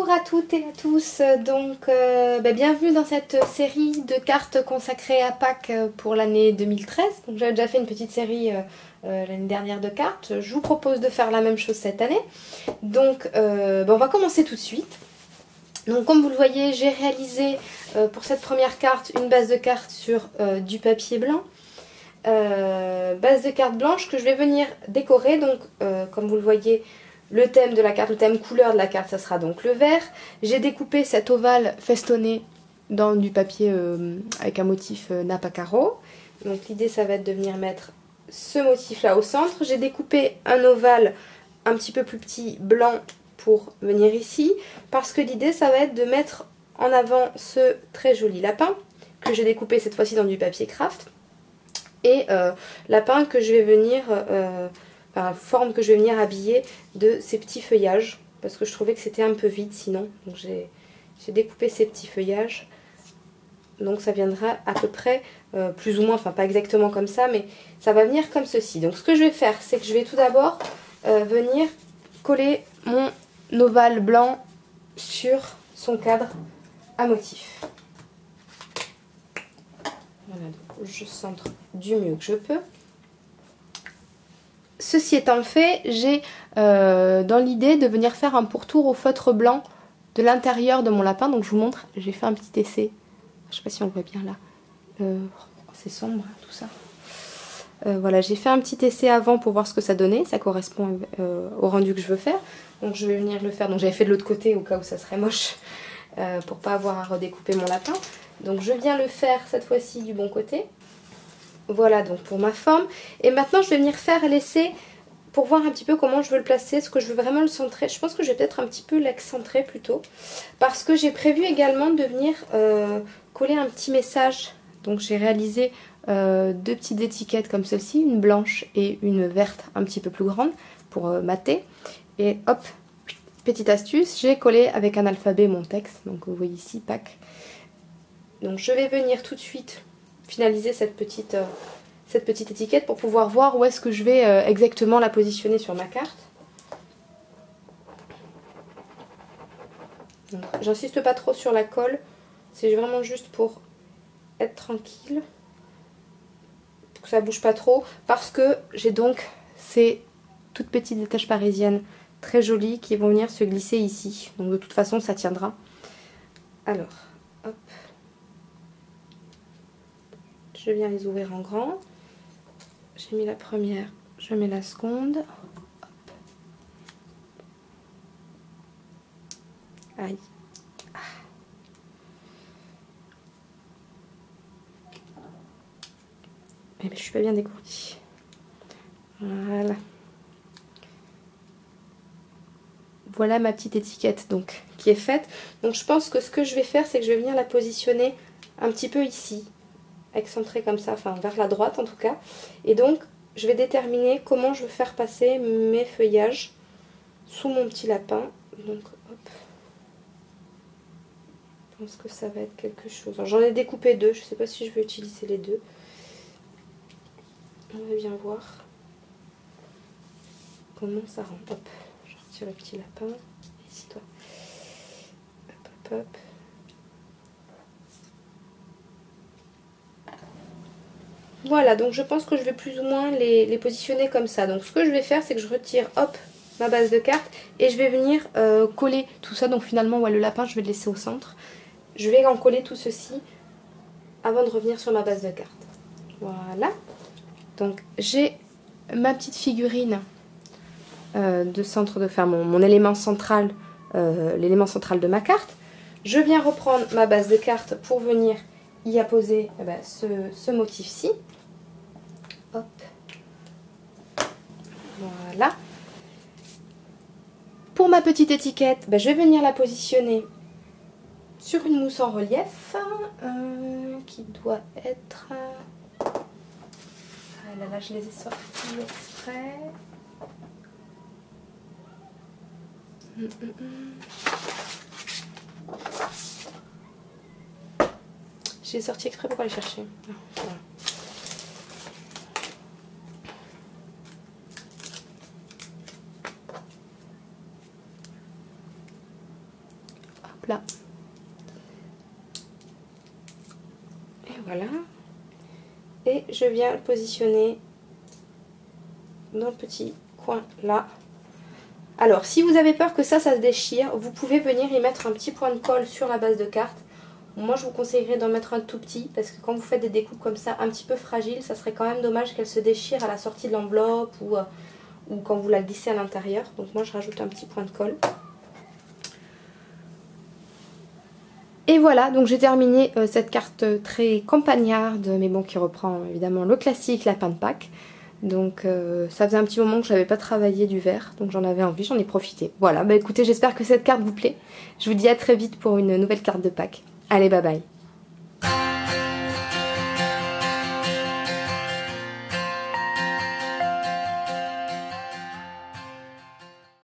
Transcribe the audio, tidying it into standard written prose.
Bonjour à toutes et à tous, bienvenue dans cette série de cartes consacrées à Pâques pour l'année 2013. Donc j'avais déjà fait une petite série l'année dernière de cartes, je vous propose de faire la même chose cette année. Donc on va commencer tout de suite. Donc comme vous le voyez, j'ai réalisé pour cette première carte une base de cartes sur du papier blanc. Base de cartes blanche que je vais venir décorer, donc comme vous le voyez, le thème de la carte, le thème couleur de la carte, ça sera donc le vert. J'ai découpé cet ovale festonné dans du papier avec un motif nappe à carreaux. Donc l'idée, ça va être de venir mettre ce motif-là au centre. J'ai découpé un ovale un petit peu plus petit, blanc, pour venir ici. Parce que l'idée, ça va être de mettre en avant ce très joli lapin, que j'ai découpé cette fois-ci dans du papier craft. Et lapin que je vais venir... forme que je vais venir habiller de ces petits feuillages, parce que je trouvais que c'était un peu vide sinon. Donc j'ai découpé ces petits feuillages, donc ça viendra à peu près plus ou moins, enfin pas exactement comme ça, mais ça va venir comme ceci. Donc ce que je vais faire, c'est que je vais tout d'abord venir coller mon ovale blanc sur son cadre à motif. Voilà, donc je centre du mieux que je peux. Ceci étant fait, j'ai dans l'idée de venir faire un pourtour au feutre blanc de l'intérieur de mon lapin. Donc je vous montre, j'ai fait un petit essai. Je ne sais pas si on le voit bien là. C'est sombre tout ça. Voilà, j'ai fait un petit essai avant pour voir ce que ça donnait. Ça correspond au rendu que je veux faire. Donc je vais venir le faire. Donc j'avais fait de l'autre côté au cas où ça serait moche pour pas avoir à redécouper mon lapin. Donc je viens le faire cette fois-ci du bon côté. Voilà donc pour ma forme. Et maintenant je vais venir faire l'essai pour voir un petit peu comment je veux le placer. Est-ce que je veux vraiment le centrer? Je pense que je vais peut-être un petit peu l'excentrer plutôt. Parce que j'ai prévu également de venir coller un petit message. Donc j'ai réalisé deux petites étiquettes comme celle-ci, une blanche et une verte un petit peu plus grande pour mater. Et hop, petite astuce, j'ai collé avec un alphabet mon texte. Donc vous voyez ici, Pâques. Donc je vais venir tout de suite finaliser cette petite étiquette pour pouvoir voir où est-ce que je vais exactement la positionner sur ma carte. J'insiste pas trop sur la colle, c'est vraiment juste pour être tranquille, pour que ça bouge pas trop, parce que j'ai donc ces toutes petites détaches parisiennes très jolies qui vont venir se glisser ici. Donc de toute façon ça tiendra. Alors, hop. Je viens les ouvrir en grand. J'ai mis la première, je mets la seconde. Hop. Aïe. Ah. Eh bien, je suis pas bien dégourdie. Voilà. Voilà ma petite étiquette donc qui est faite. Donc je pense que ce que je vais faire, c'est que je vais venir la positionner un petit peu ici. Excentrée comme ça, enfin vers la droite en tout cas. Et donc je vais déterminer comment je veux faire passer mes feuillages sous mon petit lapin. Donc hop, je pense que ça va être quelque chose. J'en ai découpé deux, je ne sais pas si je vais utiliser les deux. On va bien voir comment ça rend. Hop, je retire le petit lapin. Ici toi. Hop hop hop. Voilà, donc je pense que je vais plus ou moins les positionner comme ça. Donc ce que je vais faire, c'est que je retire, hop, ma base de carte et je vais venir coller tout ça. Donc finalement, ouais, le lapin, je vais le laisser au centre. Je vais en coller tout ceci avant de revenir sur ma base de carte. Voilà. Donc j'ai ma petite figurine de centre de faire mon élément central, l'élément central de ma carte. Je viens reprendre ma base de carte pour venir y apposer ce motif-ci. Hop. Voilà. Pour ma petite étiquette, je vais venir la positionner sur une mousse en relief qui doit être... Ah là là, je les ai sortis exprès. J'ai sorti exprès pour aller chercher. Voilà. Hop là. Et voilà. Et je viens le positionner dans le petit coin là. Alors si vous avez peur que ça se déchire, vous pouvez venir y mettre un petit point de colle sur la base de carte. Moi je vous conseillerais d'en mettre un tout petit parce que quand vous faites des découpes comme ça un petit peu fragiles, ça serait quand même dommage qu'elle se déchire à la sortie de l'enveloppe ou quand vous la glissez à l'intérieur. Donc moi je rajoute un petit point de colle. Et voilà, donc j'ai terminé cette carte très campagnarde, mais bon qui reprend évidemment le classique lapin de Pâques. Donc ça faisait un petit moment que je n'avais pas travaillé du vert, donc j'en avais envie, j'en ai profité. Voilà, bah écoutez, j'espère que cette carte vous plaît. Je vous dis à très vite pour une nouvelle carte de Pâques. Allez, bye bye.